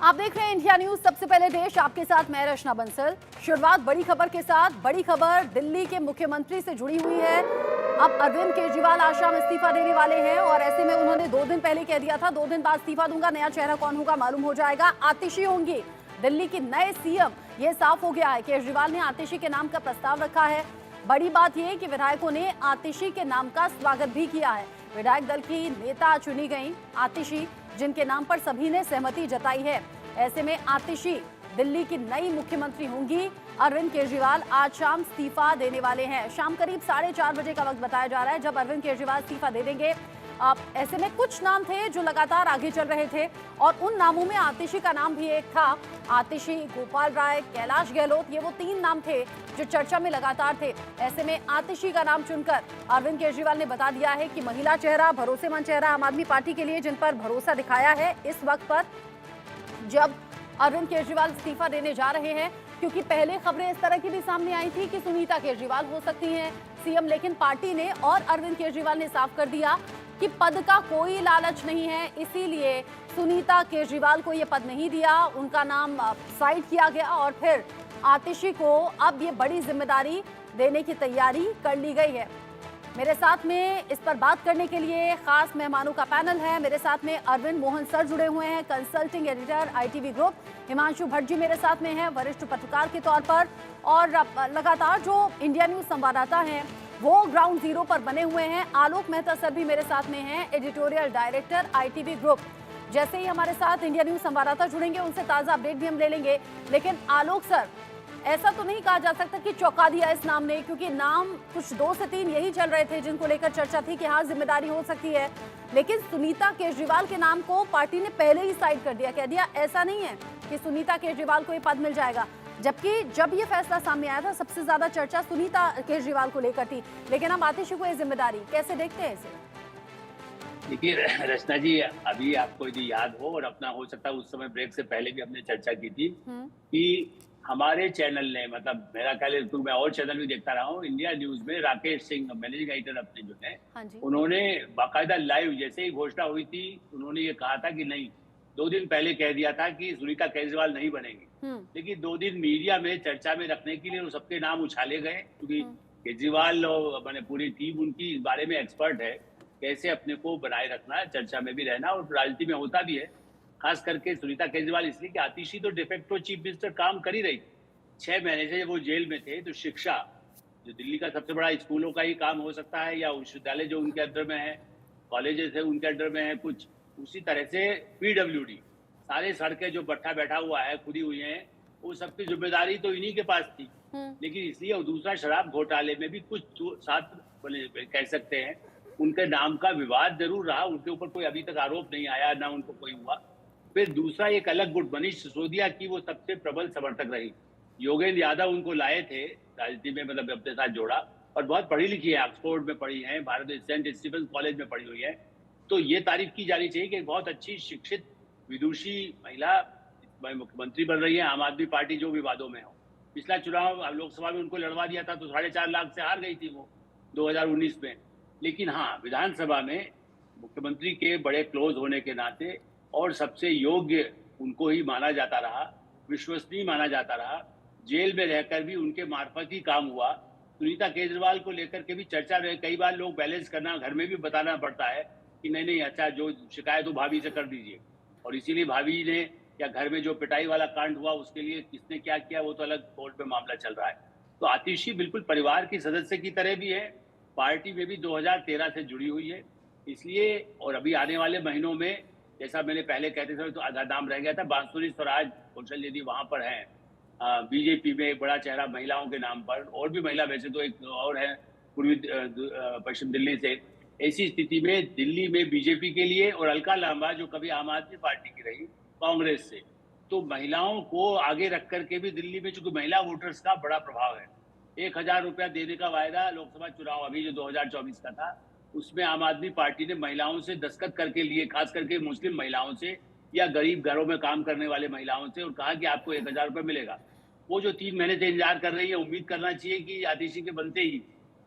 आप देख रहे हैं इंडिया न्यूज, सबसे पहले देश, आपके साथ मैं रचना बंसल। शुरुआत बड़ी खबर के साथ। बड़ी खबर दिल्ली के मुख्यमंत्री से जुड़ी हुई है। अब अरविंद केजरीवाल आज शाम इस्तीफा देने वाले हैं और ऐसे में उन्होंने 2 दिन पहले कह दिया था 2 दिन बाद इस्तीफा दूंगा। नया चेहरा कौन होगा मालूम हो जाएगा। आतिशी होंगी दिल्ली की नए सीएम, ये साफ हो गया है। केजरीवाल ने आतिशी के नाम का प्रस्ताव रखा है। बड़ी बात यह कि विधायकों ने आतिशी के नाम का स्वागत भी किया है। विधायक दल की नेता चुनी गई आतिशी, जिनके नाम पर सभी ने सहमति जताई है। ऐसे में आतिशी दिल्ली की नई मुख्यमंत्री होंगी। अरविंद केजरीवाल आज शाम इस्तीफा देने वाले हैं। शाम करीब 4:30 बजे का वक्त बताया जा रहा है जब अरविंद केजरीवाल इस्तीफा दे देंगे। ऐसे में कुछ नाम थे जो लगातार आगे चल रहे थे और उन नामों में आतिशी का नाम भी एक था। आतिशी, गोपाल राय, कैलाश गहलोत, ये वो 3 नाम थे जो चर्चा में लगातार थे। ऐसे में आतिशी का नाम चुनकर अरविंद केजरीवाल ने बता दिया है कि महिला चेहरा, भरोसेमंद चेहरा आम आदमी पार्टी के लिए, जिन पर भरोसा दिखाया है इस वक्त पर जब अरविंद केजरीवाल इस्तीफा देने जा रहे हैं। क्योंकि पहले खबरें इस तरह की भी सामने आई थी कि सुनीता केजरीवाल हो सकती हैं सीएम, लेकिन पार्टी ने और अरविंद केजरीवाल ने साफ कर दिया कि पद का कोई लालच नहीं है, इसीलिए सुनीता केजरीवाल को यह पद नहीं दिया। उनका नाम साइड किया गया और फिर आतिशी को अब ये बड़ी जिम्मेदारी देने की तैयारी कर ली गई है। मेरे साथ में इस पर बात करने के लिए खास मेहमानों का पैनल है। मेरे साथ में अरविंद मोहन सर जुड़े हुए हैं, कंसल्टिंग एडिटर ITV ग्रुप। हिमांशु भट्ट जी मेरे साथ में हैं, वरिष्ठ पत्रकार के तौर पर। और लगातार जो इंडिया न्यूज संवाददाता हैं वो ग्राउंड जीरो पर बने हुए हैं। आलोक मेहता सर भी मेरे साथ में हैं, एडिटोरियल डायरेक्टर ITV ग्रुप। जैसे ही हमारे साथ इंडिया न्यूज संवाददाता जुड़ेंगे उनसे ताजा अपडेट भी हम ले लेंगे। लेकिन आलोक सर, ऐसा तो नहीं कहा जा सकता कि चौंका दिया इस नाम ने, क्योंकि नाम कुछ 2 से 3 यही चल रहे थे जिनको लेकर चर्चा थी कि हाँ जिम्मेदारी हो सकती है। लेकिन सुनीता केजरीवाल के नाम को पार्टी ने पहले ही साइड कर दिया, कह दिया ऐसा नहीं है कि सुनीता केजरीवाल को ये पद मिल जाएगा। जबकि जब ये फैसला सामने आया था सबसे ज्यादा चर्चा सुनीता केजरीवाल को लेकर थी, लेकिन अब आतिशी को ये जिम्मेदारी, कैसे देखते हैं इसे? देखिए रचना जी, अभी आपको यदि याद हो और अपना हो सकता है उस समय ब्रेक से पहले भी हमने चर्चा की थी कि हमारे चैनल ने, मतलब मेरा ख्याल है तो मैं और चैनल भी देखता रहा हूँ, इंडिया न्यूज में राकेश सिंह मैनेजिंग एडिटर अपने जो है, उन्होंने बाकायदा लाइव जैसे ही घोषणा हुई थी उन्होंने ये कहा था कि नहीं, 2 दिन पहले कह दिया था कि सुनीता केजरीवाल नहीं बनेंगी। लेकिन 2 दिन मीडिया में चर्चा में रखने के लिए वो सबके नाम उछाले गए, क्योंकि केजरीवाल और मैंने पूरी टीम उनकी इस बारे में एक्सपर्ट है, कैसे अपने को बनाए रखना, चर्चा में भी रहना, और राजनीति में होता भी है। खास करके सुनीता केजरीवाल इसलिए कि आतिशी तो डिफेक्टो चीफ मिनिस्टर काम कर ही रही थी 6 महीने से, जब वो जेल में थे। तो शिक्षा, जो दिल्ली का सबसे बड़ा स्कूलों का ही काम हो सकता है, या विश्वविद्यालय जो उनके अंडर में है, कॉलेजेस है उनके अंडर में है कुछ, उसी तरह से PWD, सारे सड़कें जो बट्टा बैठा हुआ है, खुदी हुई है, वो सबकी जिम्मेदारी तो इन्हीं के पास थी। लेकिन इसलिए, और दूसरा शराब घोटाले में भी कुछ साथ कह सकते हैं उनके नाम का विवाद जरूर रहा, उनके ऊपर कोई अभी तक आरोप नहीं आया, ना उनको कोई हुआ। फिर दूसरा एक अलग गुट, मनीष सिसोदिया की वो सबसे प्रबल समर्थक रही। योगेंद्र यादव उनको लाए थे राजनीति में, मतलब अपने साथ जोड़ा, और बहुत पढ़ी लिखी है, ऑक्सफोर्ड में पढ़ी है, भारत सेंट स्टीफन कॉलेज में पढ़ी हुई है। तो ये तारीफ की जानी चाहिए कि बहुत अच्छी शिक्षित विदुषी महिला मुख्यमंत्री बन रही है, आम आदमी पार्टी जो विवादों में हो। पिछला चुनाव लोकसभा में उनको लड़वा दिया था तो 4.5 लाख से हार गई थी वो 2019 में। लेकिन हाँ, विधानसभा में मुख्यमंत्री के बड़े क्लोज होने के नाते और सबसे योग्य उनको ही माना जाता रहा, विश्वसनीय माना जाता रहा, जेल में रहकर भी उनके मार्फत ही काम हुआ। सुनीता केजरीवाल को लेकर के भी चर्चा रहे, कई बार लोग बैलेंस करना, घर में भी बताना पड़ता है कि नहीं नहीं, अच्छा जो शिकायत हो भाभी से कर दीजिए, और इसीलिए भाभी ने, या घर में जो पिटाई वाला कांड हुआ उसके लिए किसने क्या किया वो तो अलग कोर्ट में मामला चल रहा है। तो आतिशी बिल्कुल परिवार की सदस्य की तरह भी है, पार्टी में भी 2013 से जुड़ी हुई है, इसलिए। और अभी आने वाले महीनों में, जैसा मैंने पहले कहते थे तो आधा नाम रह गया था, बांसुरी स्वराज कौशल यदि वहां पर है, बीजेपी में एक बड़ा चेहरा महिलाओं के नाम पर, और भी महिला वैसे तो एक और है पूर्वी पश्चिम दिल्ली से। ऐसी स्थिति में दिल्ली में बीजेपी के लिए, और अलका लांबा जो कभी आम आदमी पार्टी की रही कांग्रेस से, तो महिलाओं को आगे रख करके भी दिल्ली में, चूंकि महिला वोटर्स का बड़ा प्रभाव है, 1,000 रुपया देने का वायदा लोकसभा चुनाव अभी जो 2024 का था, उसमें आम आदमी पार्टी ने महिलाओं से दस्तखत करके लिए, खास करके मुस्लिम महिलाओं से या गरीब घरों में काम करने वाले महिलाओं से, और कहा कि आपको 1,000 रुपये मिलेगा। वो जो 3 महीने से इंतजार कर रही है, उम्मीद करना चाहिए कि आतिशी के बनते ही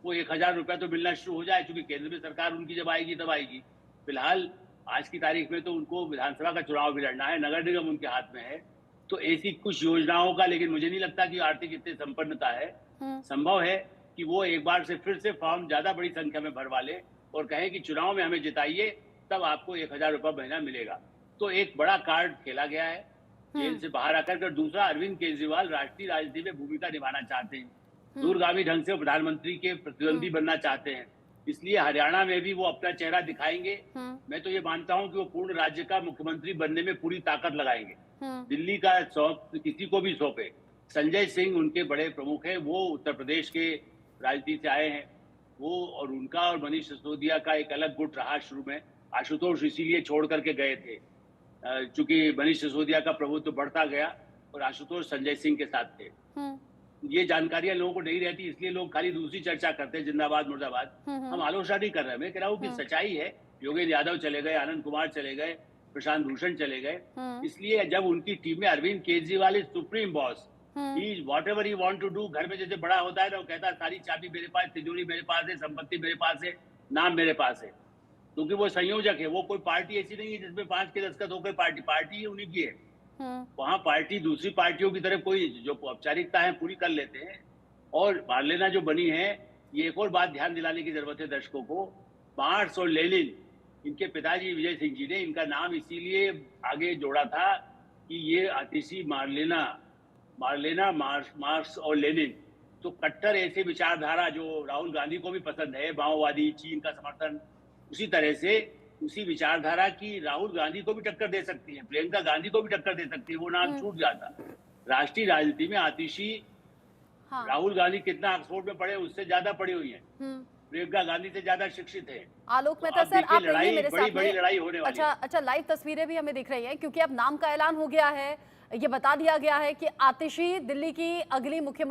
वो 1,000 रुपया तो मिलना शुरू हो जाए, क्योंकि केंद्र में सरकार उनकी जब आएगी तब आएगी। फिलहाल आज की तारीख में तो उनको विधानसभा का चुनाव भी लड़ना है, नगर निगम उनके हाथ में है। तो ऐसी कुछ योजनाओं का, लेकिन मुझे नहीं लगता कि आर्थिक इतनी संपन्नता है। संभव है कि वो एक बार से फिर से फॉर्म ज्यादा बड़ी संख्या में भरवा ले और कहें कि चुनाव में हमें जिताइए, तब आपको 1,000 रुपये महीना मिलेगा। तो एक बड़ा कार्ड खेला गया है जेल से बाहर आकर। दूसरा, अरविंद केजरीवाल राष्ट्रीय राजनीति में भूमिका निभाना चाहते हैं, दूरगामी ढंग से प्रधानमंत्री के प्रतिद्वंदी बनना चाहते हैं, इसलिए हरियाणा में भी वो अपना चेहरा दिखाएंगे। मैं तो ये मानता हूं कि वो पूर्ण राज्य का मुख्यमंत्री बनने में पूरी ताकत लगाएंगे। दिल्ली का सौंप किसी को भी सौंपे। संजय सिंह उनके बड़े प्रमुख हैं, वो उत्तर प्रदेश के राजनीति से आए हैं। वो और उनका और मनीष सिसोदिया का एक अलग गुट रहा शुरू में। आशुतोष इसीलिए छोड़ करके गए थे, चूंकि मनीष सिसोदिया का प्रभुत्व बढ़ता गया और आशुतोष संजय सिंह के साथ थे। ये जानकारियां लोगों को नहीं रहती, इसलिए लोग खाली दूसरी चर्चा करते हैं, जिंदाबाद मुर्दाबाद। हम आलोचना नहीं कर रहे, मैं कह रहा हूँ कि सच्चाई है। योगेंद्र यादव चले गए, आनंद कुमार चले गए, प्रशांत भूषण चले गए। इसलिए जब उनकी टीम में Arvind Kejriwal is supreme boss, he whatever he want to do. घर में जैसे बड़ा होता है ना, वो कहता है सारी चाबी मेरे पास, तिजोरी मेरे पास है, संपत्ति मेरे पास है, नाम मेरे पास है, क्योंकि वो संयोजक है। वो कोई पार्टी ऐसी नहीं है जिसमें 5 के दस्तखत होकर पार्टी उन्हीं की है। वहां पार्टी दूसरी पार्टियों की तरह कोई जो औपचारिकता है पूरी कर लेते हैं। और मार्लेना जो बनी है, ये एक और बात ध्यान दिलाने की जरूरत है दर्शकों को। मार्क्स और लेनिन, इनके पिताजी विजय सिंह जी ने इनका नाम इसीलिए आगे जोड़ा था कि ये आतिशी मार्लेना मार्क्स और लेनिन। तो कट्टर ऐसे विचारधारा जो राहुल गांधी को भी पसंद है, माओवादी, चीन का समर्थन, उसी तरह से उसी विचारधारा की राहुल गांधी को भी टक्कर दे सकती है, प्रियंका गांधी को भी टक्कर दे सकती है। वो नाम छूट जाता। राष्ट्रीय राजनीति में आतिशी राहुल गांधी कितना ऑक्सफोर्ड में पढ़े, उससे ज्यादा पढ़ी हुई है, प्रियंका गांधी से ज्यादा शिक्षित है। आलोक मेहता सर, आप लड़ाई मेरे साथ बड़ी लड़ाई होने वाली है। अच्छा, लाइव तस्वीरें भी हमें दिख रही हैं, क्योंकि अब नाम का ऐलान हो गया है। ये बता दिया गया है कि आतिशी दिल्ली की अगली मुख्यमंत्री